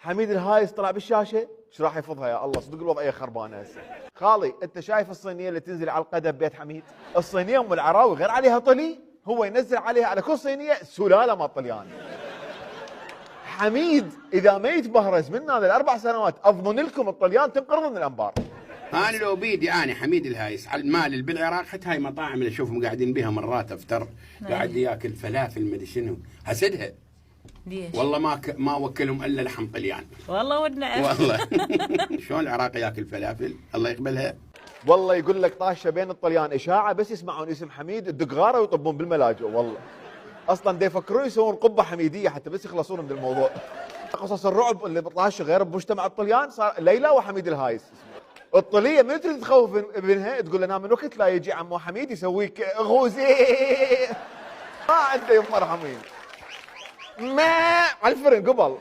حميد الهايس طلع بالشاشه، ايش راح يفضها يا الله؟ صدق الوضعيه خربانه هسه. خالي انت شايف الصينيه اللي تنزل على القدم ببيت حميد؟ الصينيه ام العراوي غير عليها طلي، هو ينزل عليها على كل صينيه سلاله ما طليان. حميد اذا ما يتبهرز من هذا ال4 سنوات اضمن لكم الطليان تنقرض من الانبار. انا لو بيدي انا حميد الهايس على المال اللي بالعراق، حتى هاي مطاعم اللي اشوفهم قاعدين بها مرات افطر قاعد ياكل فلافل مدري شنو، حسدها. ليش؟ والله ما وكلهم الا لحم طليان. والله ودنا والله شلون العراقي ياكل فلافل؟ الله يقبلها. والله يقول لك طاشه بين الطليان اشاعه، بس يسمعون اسم حميد الدقغاره ويطبون بالملاجئ. والله اصلا دا يفكرون يسوون قبه حميديه حتى بس يخلصون من الموضوع. قصص الرعب اللي طاشه غير بمجتمع الطليان صار ليلى وحميد الهايس. الطليه من تريد تخوف ابنها تقول له من وقت لا يجي عمو حميد يسويك غوزي ما عنده يما رحمين ما على الفرن قبل